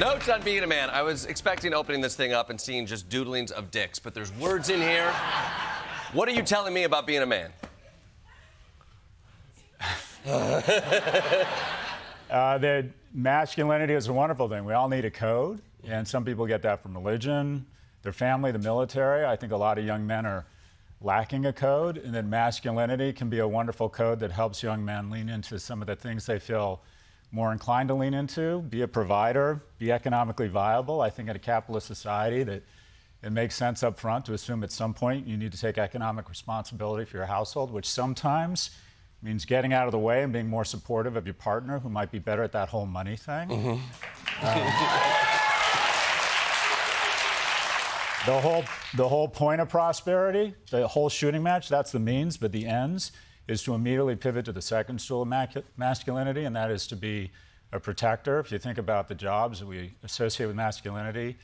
Notes on being a man. I was expecting opening this thing up and seeing just doodlings of dicks, but there's words in here. What are you telling me about being a man? That masculinity is a wonderful thing. We all need a code, and some people get that from religion, their family, the military. I think a lot of young men are lacking a code, and that masculinity can be a wonderful code that helps young men lean into some of the things they feel more inclined to lean into, be a provider, be economically viable. I think in a capitalist society that it makes sense up front to assume at some point you need to take economic responsibility for your household, which sometimes means getting out of the way and being more supportive of your partner who might be better at that whole money thing. The whole point of prosperity, the whole shooting match, that's the means, but the ends is to immediately pivot to the second stool of masculinity, and that is to be a protector. If you think about the jobs that we associate with masculinity,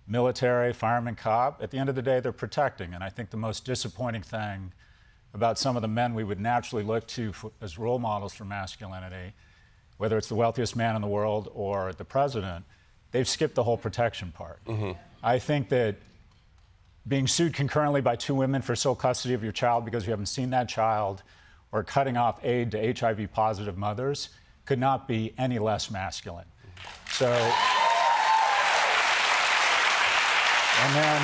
military, fireman, cop, at the end of the day, they're protecting. And I think the most disappointing thing about some of the men we would naturally look to as role models for masculinity, whether it's the wealthiest man in the world or the president, they've skipped the whole protection part. I think that being sued concurrently by two women for sole custody of your child because you haven't seen that child, or cutting off aid to HIV-positive mothers, could not be any less masculine. So, and then,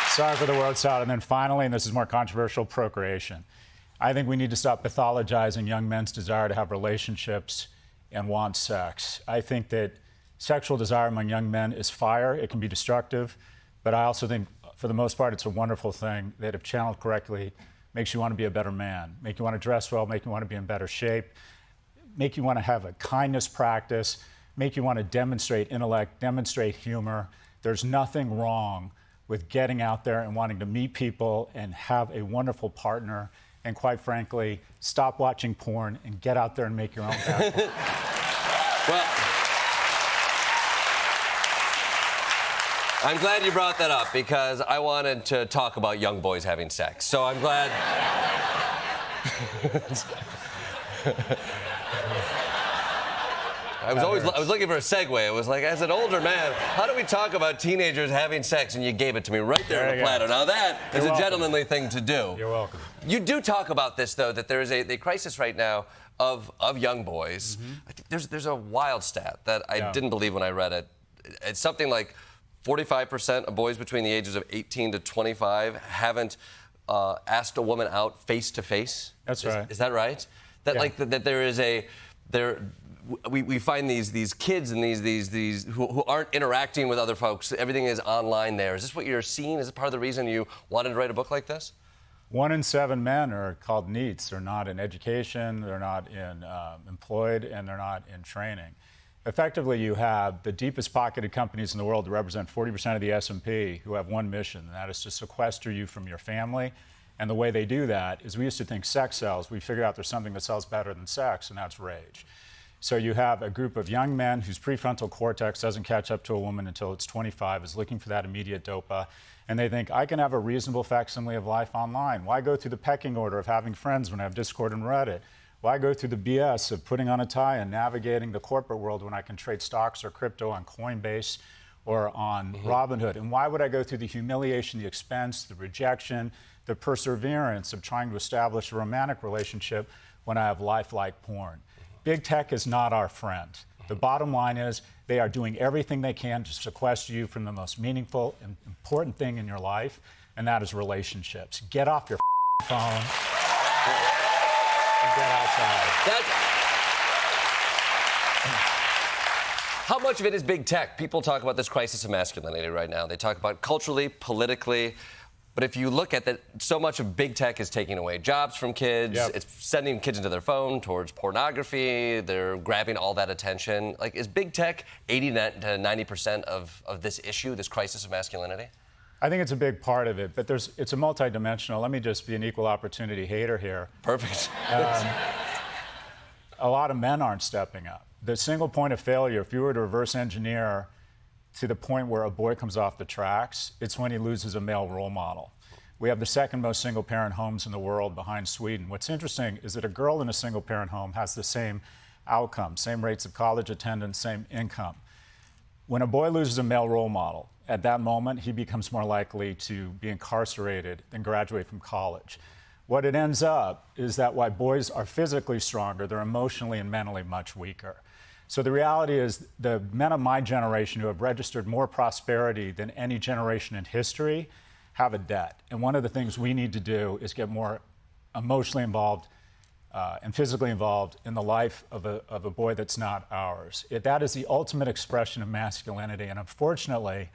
sorry for the word salad, and then finally, and this is more controversial, procreation. I think we need to stop pathologizing young men's desire to have relationships and want sex. I think that sexual desire among young men is fire. It can be destructive, but I also think, for the most part, it's a wonderful thing that, if channeled correctly, makes you want to be a better man, make you want to dress well, make you want to be in better shape, make you want to have a kindness practice, make you want to demonstrate intellect, demonstrate humor. There's nothing wrong with getting out there and wanting to meet people and have a wonderful partner, and quite frankly, stop watching porn and get out there and make your own path. Well, I'm glad you brought that up because I wanted to talk about young boys having sex. So I'm glad. I was looking for a segue. It was like, as an older man, how do we talk about teenagers having sex? And you gave it to me right there on the platter. Now that is a gentlemanly thing to do. You're welcome. You do talk about this, though, that there is a crisis right now of young boys. I think there's a wild stat that I didn't believe when I read it. It's something like 45% of boys between the ages of 18 to 25 haven't asked a woman out face to face. That's right. Is that right? That that there is we find these kids and these who aren't interacting with other folks. Everything is online there. Is this what you're seeing? Is it part of the reason you wanted to write a book like this? 1 in 7 men are called NEETs. They're not in education, they're not in employed, and they're not in training. Effectively, you have the deepest pocketed companies in the world that represent 40% of the S&P who have one mission, and that is to sequester you from your family. And the way they do that is, we used to think sex sells. We figured out there's something that sells better than sex, and that's rage. So you have a group of young men whose prefrontal cortex doesn't catch up to a woman until it's 25, is looking for that immediate dopa, and they think, I can have a reasonable facsimile of life online. Why go through the pecking order of having friends when I have Discord and Reddit? Why go through the BS of putting on a tie and navigating the corporate world when I can trade stocks or crypto on Coinbase or on Robinhood? And why would I go through the humiliation, the expense, the rejection, the perseverance of trying to establish a romantic relationship when I have life like porn? Big tech is not our friend. The bottom line is, they are doing everything they can to sequester you from the most meaningful and important thing in your life, and that is relationships. Get off your phone. Get outside. How much of it is big tech? People talk about this crisis of masculinity right now. They talk about culturally, politically. But if you look at that, so much of big tech is taking away jobs from kids. Yep. It's sending kids into their phone towards pornography. They're grabbing all that attention. Like, is big tech 80 to 90% of this issue, this crisis of masculinity? I think it's a big part of it, but it's a multidimensional. Let me just be an equal opportunity hater here. Perfect. A lot of men aren't stepping up. The single point of failure, if you were to reverse engineer to the point where a boy comes off the tracks, it's when he loses a male role model. We have the second most single-parent homes in the world behind Sweden. What's interesting is that a girl in a single-parent home has the same outcomes, same rates of college attendance, same income. When a boy loses a male role model, at that moment, he becomes more likely to be incarcerated than graduate from college. What it ends up is that while boys are physically stronger, they're emotionally and mentally much weaker. So the reality is the men of my generation who have registered more prosperity than any generation in history have a debt. And one of the things we need to do is get more emotionally involved and physically involved in the life of a boy that's not ours. That is the ultimate expression of masculinity. And unfortunately,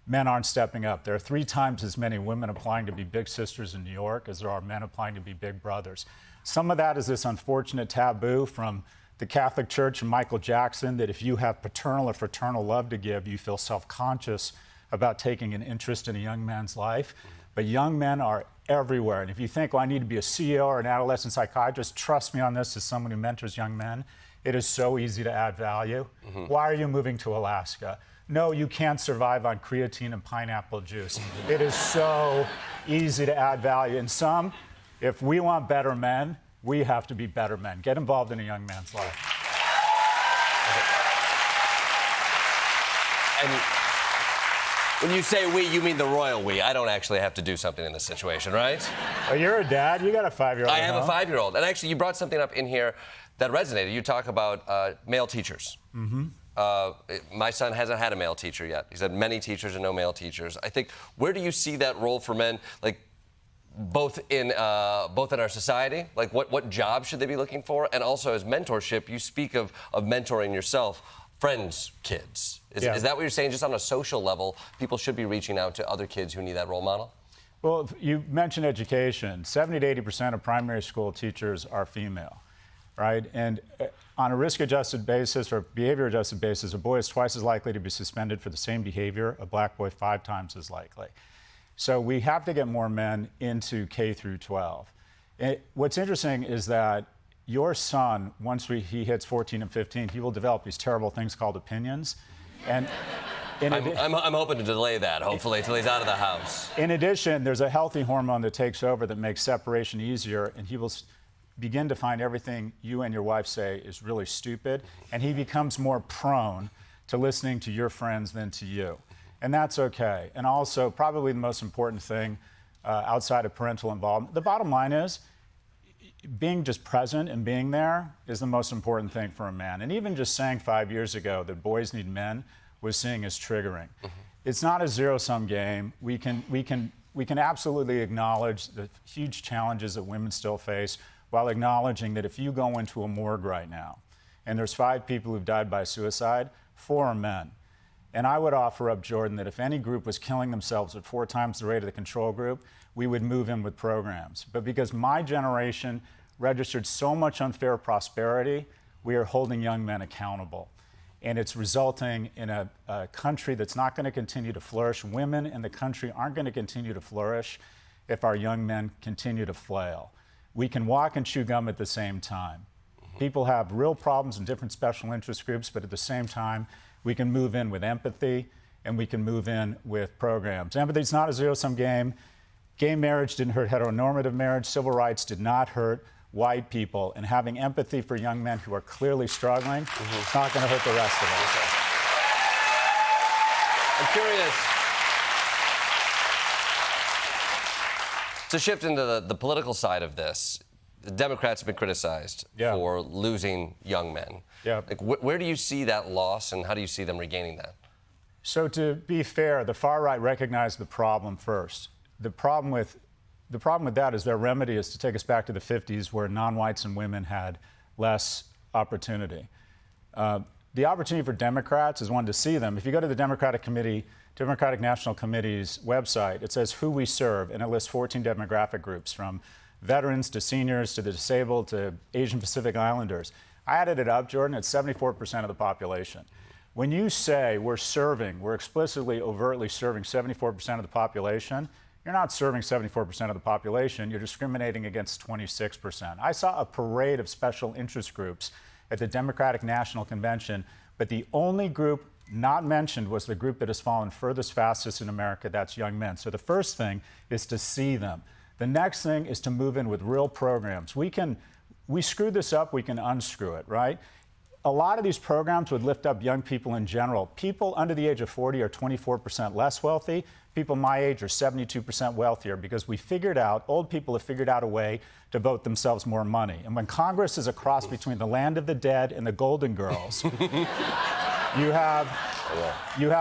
men aren't stepping up. There are 3 times as many women applying to be big sisters in New York as there are men applying to be big brothers. Some of that is this unfortunate taboo from the Catholic Church and Michael Jackson that if you have paternal or fraternal love to give, you feel self-conscious about taking an interest in a young man's life. But young men are everywhere. And if you think, well, I need to be a CEO or an adolescent psychiatrist, trust me on this as someone who mentors young men. It is so easy to add value. Why are you moving to Alaska? No, you can't survive on creatine and pineapple juice. It is so easy to add value. And some, if we want better men, we have to be better men. Get involved in a young man's life. And when you say we, you mean the royal we. I don't actually have to do something in this situation, right? Well, you're a dad. You got a 5-year-old. I have a 5-year-old. And actually, you brought something up in here that resonated. You talk about male teachers. My son hasn't had a male teacher yet. He's had many teachers and no male teachers. I think, where do you see that role for men, like both in our society, like what job should they be looking for, and also as mentorship? You speak of mentoring yourself, friends, kids. Is that what you're saying? Just on a social level, people should be reaching out to other kids who need that role model? Well, you mentioned education. 70 to 80% of primary school teachers are female, right? And on a risk-adjusted basis or behavior-adjusted basis, a boy is twice as likely to be suspended for the same behavior, a black boy 5 times as likely. So we have to get more men into K through 12. What's interesting is that your son, once he hits 14 and 15, he will develop these terrible things called opinions. And I'm hoping to delay that, hopefully, until he's out of the house. In addition, there's a healthy hormone that takes over that makes separation easier, and he will begin to find everything you and your wife say is really stupid, and he becomes more prone to listening to your friends than to you. And that's okay. And also, probably the most important thing outside of parental involvement, the bottom line is, being just present and being there is the most important thing for a man. And even just saying 5 years ago that boys need men was seen as triggering. It's not a zero-sum game. We can absolutely acknowledge the huge challenges that women still face, while acknowledging that if you go into a morgue right now and there's 5 people who've died by suicide, 4 are men. And I would offer up, Jordan, that if any group was killing themselves at 4 times the rate of the control group, we would move in with programs. But because my generation registered so much unfair prosperity, we are holding young men accountable. And it's resulting in a country that's not going to continue to flourish. Women in the country aren't going to continue to flourish if our young men continue to flail. We can walk and chew gum at the same time. People have real problems in different special interest groups, but at the same time, we can move in with empathy and we can move in with programs. Empathy is not a zero-sum game. Gay marriage didn't hurt heteronormative marriage. Civil rights did not hurt white people. And having empathy for young men who are clearly struggling, it's not going to hurt the rest of us. I'm curious to shift into the political side of this. The Democrats have been criticized for losing young men. Like, where do you see that loss, and how do you see them regaining that? So to be fair, the far right recognized the problem first. The problem with that is their remedy is to take us back to the 50s, where non-whites and women had less opportunity. The opportunity for Democrats is one to see them. If you go to the Democratic National Committee's website, it says who we serve, and it lists 14 demographic groups, from veterans to seniors to the disabled to Asian Pacific Islanders. I added it up, Jordan, it's 74% of the population. When you say we're explicitly, overtly serving 74% of the population, you're not serving 74% of the population, you're discriminating against 26%. I saw a parade of special interest groups at the Democratic National Convention, but the only group not mentioned was the group that has fallen furthest fastest in America, that's young men. So the first thing is to see them. The next thing is to move in with real programs. We screw this up, we can unscrew it, right? a lot of these programs would lift up young people in general. People under the age of 40 are 24% less wealthy. People my age are 72% wealthier because we figured out, old people have figured out a way to vote themselves more money. And when Congress is a cross between the land of the dead and the Golden Girls, you have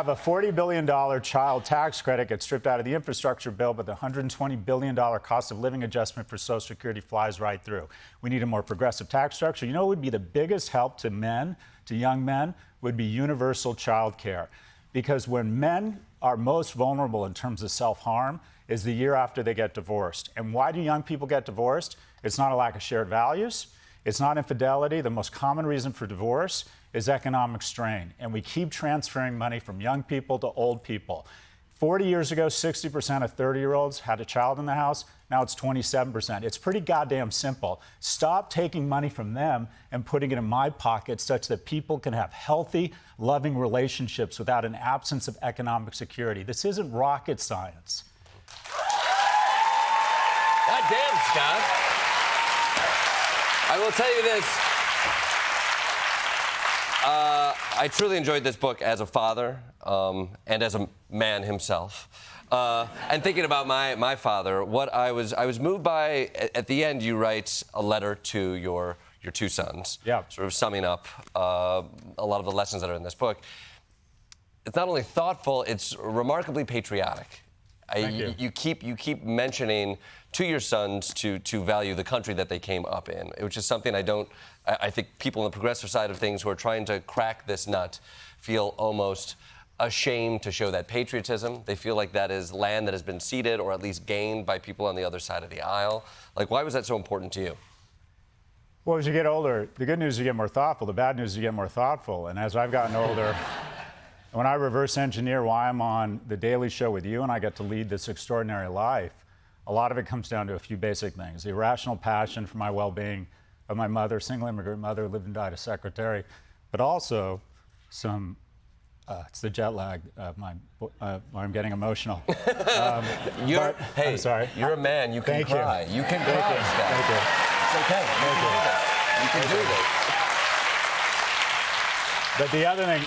a $40 billion child tax credit gets stripped out of the infrastructure bill, but the $120 billion cost of living adjustment for Social Security flies right through. We need a more progressive tax structure. You know what would be the biggest help to men, to young men, would be universal child care. Because when men are most vulnerable in terms of self-harm is the year after they get divorced. And why do young people get divorced? It's not a lack of shared values. It's not infidelity. The most common reason for divorce is economic strain. And we keep transferring money from young people to old people. 40 years ago, 60% of 30-year-olds had a child in the house. Now it's 27%. It's pretty goddamn simple. Stop taking money from them and putting it in my pocket such that people can have healthy, loving relationships without an absence of economic security. This isn't rocket science. God damn, Scott. I will tell you this. I truly enjoyed this book as a father and as a man himself. And thinking about my father, what I was moved by, at the end, you write a letter to your two sons, sort of summing up a lot of the lessons that are in this book. It's not only thoughtful, it's remarkably patriotic. You keep mentioning to your sons to value the country that they came up in, which is something I think people on the progressive side of things who are trying to crack this nut feel almost ashamed to show that patriotism. They feel like that is land that has been ceded or at least gained by people on the other side of the aisle. Like, why was that so important to you? Well, as you get older, the good news is you get more thoughtful. The bad news is you get more thoughtful. And as I've gotten older, when I reverse engineer why I'm on The Daily Show with you and I get to lead this extraordinary life, a lot of it comes down to a few basic things. The irrational passion for my well-being of my mother, single immigrant mother, lived and died a secretary, but also some, it's the jet lag of I'm getting emotional. Hey, I'm sorry. You're a man, you can cry. You can cry, Scott. Thank you. It's okay. You can do this. But the other thing,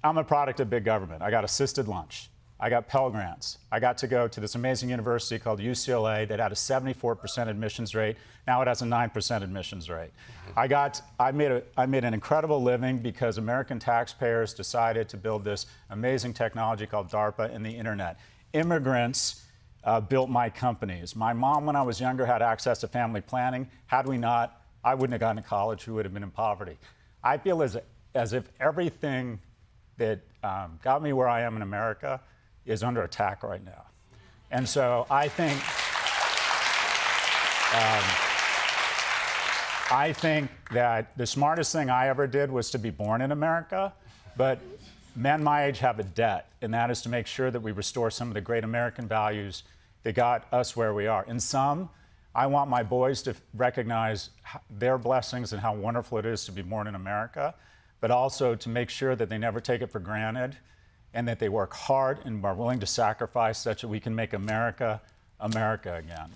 I'm a product of big government. I got assisted lunch. I got Pell Grants. I got to go to this amazing university called UCLA that had a 74% admissions rate. Now it has a 9% admissions rate. I made an incredible living because American taxpayers decided to build this amazing technology called DARPA and the internet. Immigrants built my companies. My mom, when I was younger, had access to family planning. Had we not, I wouldn't have gone to college. We would have been in poverty. I feel as if everything that got me where I am in America is under attack right now. And so I think that the smartest thing I ever did was to be born in America, but men my age have a debt, and that is to make sure that we restore some of the great American values that got us where we are. In some, I want my boys to recognize their blessings and how wonderful it is to be born in America, but also to make sure that they never take it for granted and that they work hard and are willing to sacrifice such that we can make America, America again.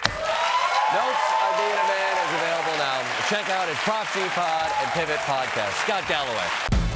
Notes on Being a Man is available now. Check out his Prop G Pod and Pivot podcast. Scott Galloway.